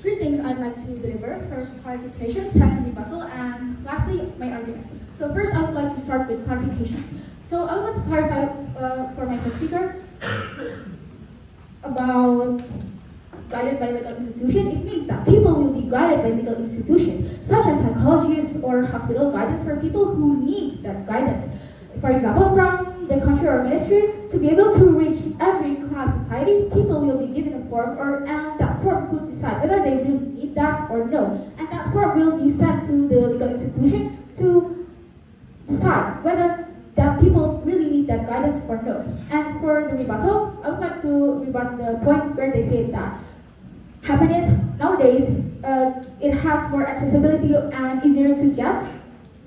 three things I'd like to deliver. First, clarification, second, rebuttal, and lastly, my argument. So first, I would like to start with clarification. So I would like to clarify for my first speaker about guided by legal institution. It means that people will be guided by legal institutions, such as psychologists or hospital guidance for people who needs that guidance. For example, from the country or ministry, to be able to reach every class society, people will be given a form, and that form could decide whether they really need that or no. And that form will be sent to the legal institution to decide whether that people really need that guidance or no. And for the rebuttal, I would like to rebut the point where they say that happiness nowadays, it has more accessibility and easier to get.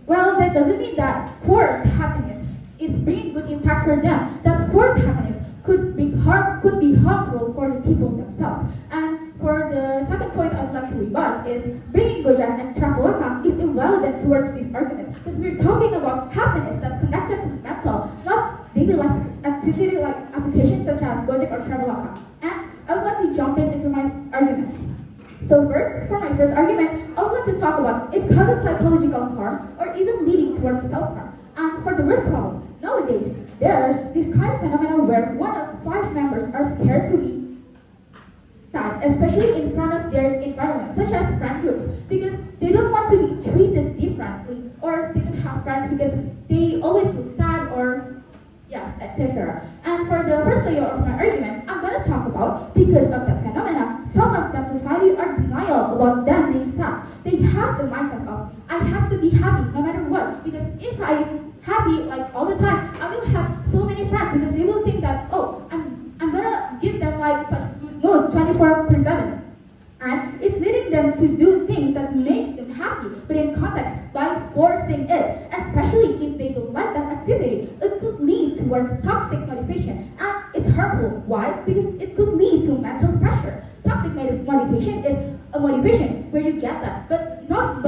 Well, that doesn't mean that forced happiness is bringing good impacts for them. That forced happiness could be harmful for the people themselves. And for the second point I'd like to rebut is bringing Gojan and Trampolaka is irrelevant towards this argument, because we're talking about happiness that's connected to mental, not daily life activity like applications such as Gojek or Travelaka. And I would like to jump into my argument. So first, for my first argument, I would like to talk about it causes psychological harm or even leading towards self-harm. And for the word problem, nowadays, there's this kind of phenomenon where 1 of 5 members are scared to be sad, especially in front of their environment, such as friend groups, because they don't want to be treated differently, or they don't have friends because they always look sad or etc. And for the first layer of my argument, I'm going to talk about, because of that phenomena, some of that society are denial about them being sad. They have the mindset of, I have to be happy no matter what, because if I'm happy like all the time, I will have so many friends, because they will think that, oh, I'm going to give them like such good mood 24/7. And it's leading them to do things that makes them happy, but in context, by forcing it, especially if they don't like that activity, it could lead towards toxic motivation, and it's harmful. Why? Because it could lead to mental pressure. Toxic motivation is a motivation where you get that, but not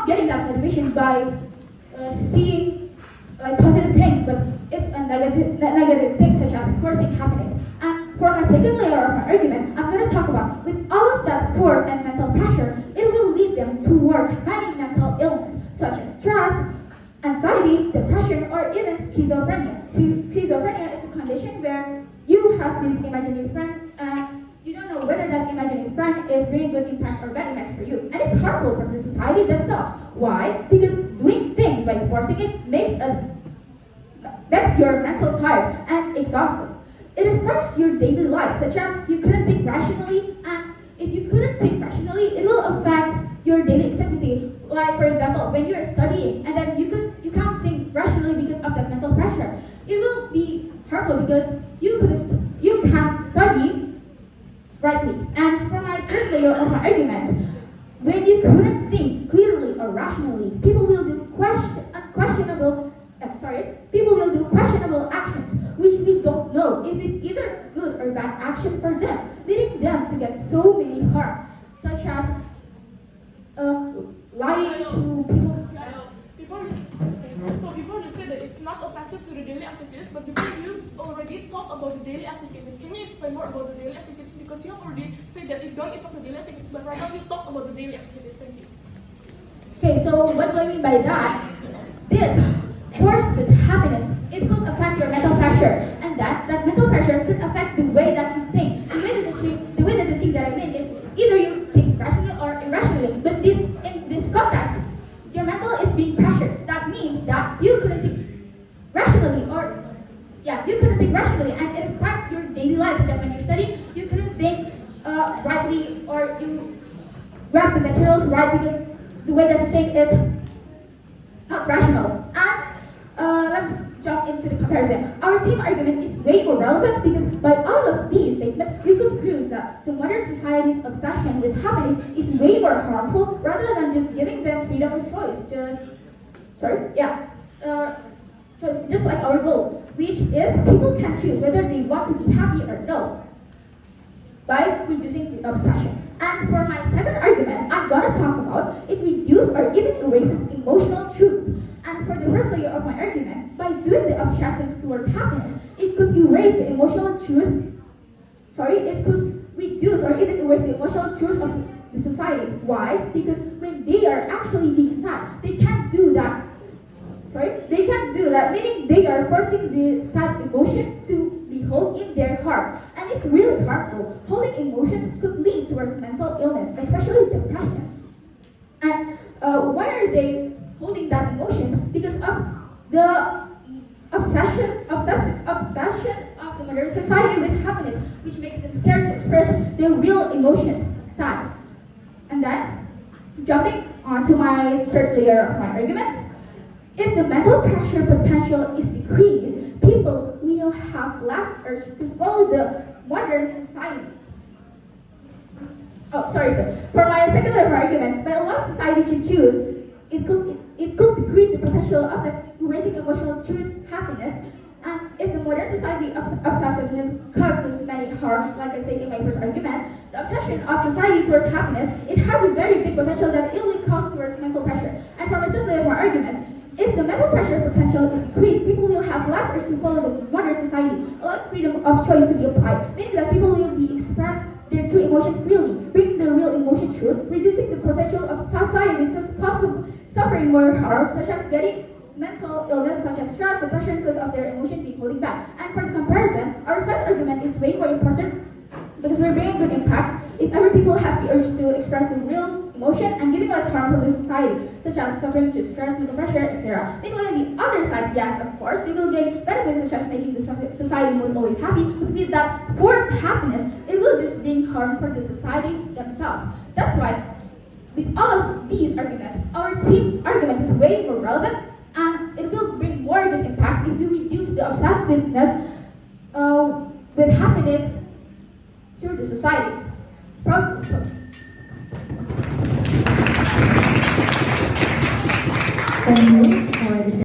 getting that motivation by seeing positive things, but it's a negative thing, such as forcing happiness. And for my second layer of my argument, I'm going to talk about, with all of that force and mental pressure, it will lead them towards many mental illness, such as stress, anxiety, depression, or even schizophrenia. So, schizophrenia is a condition where you have this imaginary friend, and you don't know whether that imaginary friend is bringing good impacts or bad impacts for you. And it's harmful for the society themselves. Why? Because doing things by forcing it makes your mental tired and exhausted. It affects your daily life, such as you couldn't think rationally, and if you couldn't think rationally, it will affect your daily activity. Like, for example, when you're studying and then you can't think rationally because of that mental pressure, it will be harmful because you can't study rightly. And for my third layer of my argument, when you couldn't think clearly or rationally, people will do questionable actions, which we don't know if it's either good or bad action for them, leading them to get so many harm, such as lying to people. Before you say that it's not affected to the daily activities, but before you already talk about the daily activities, can you explain more about the daily activities? Because you already said that it don't affect the daily activities, but right now you talk about the daily activities. Thank you. Okay, so what do I mean by that? This forced happiness, it could affect your mental pressure, and that mental pressure could affect the way that you think. The way that you think that I mean is either you think rationally or irrationally, but in this context, your mental is being pressured. That means that you couldn't think rationally, and it affects your daily life, such as when you're studying, you couldn't think rightly, or you grab the materials right because the way that you think is not rational. And let's jump into the comparison. Our team argument is way more relevant because by all of these statements, we could prove that the modern society's obsession with happiness is way more harmful rather than just giving them freedom of choice. Just like our goal, which is people can choose whether they want to be happy or no by reducing the obsession. And for my second argument, I'm gonna talk about it reduces or even erases emotional truth. And for the first layer of my argument, by doing the obsessions toward happiness, it could erase the emotional truth. It could reduce or even erase the emotional truth of the society. Why? Because when they are actually being sad, they can't do that. They can't do that, meaning they are forcing the sad emotion to be held in their heart. And it's really harmful. Holding emotions could lead towards mental illness, especially depression. And why are they holding that emotions? Because of the obsession of the modern society with happiness, which makes them scared to express their real emotion, sad. And then, jumping onto my third layer of my argument, if the mental pressure potential is decreased, people will have less urge to follow the modern society. For my second layer of argument, by allowing society to choose, it could decrease the potential of the raising emotional true happiness. And if the modern society obsession causes many harm, like I said in my first argument, the obsession of society towards happiness, it has a very big potential that it will cause towards mental pressure. And for my third layer of my argument, if the mental pressure potential is decreased, people will have less urge to follow the modern society, allowing freedom of choice to be applied, meaning that people will be expressed their true emotion freely, bringing the real emotion truth, reducing the potential of society suffering more harm, such as getting mental illness such as stress, depression because of their emotion being holding back. And for the comparison, our science argument is way more important because we're bringing good impacts if every people have the urge to express the real emotion and giving less harm from the society, such as suffering to stress, mental pressure, etc. Meanwhile, on the other side, yes, of course, we will gain benefits such as making the society most always happy, but with that forced happiness, it will just bring harm for the society themselves. That's why, with all of these arguments, our team argument is way more relevant, and it will bring more good impacts if we reduce the obsessiveness with happiness through the society. Proud to close. Thank you.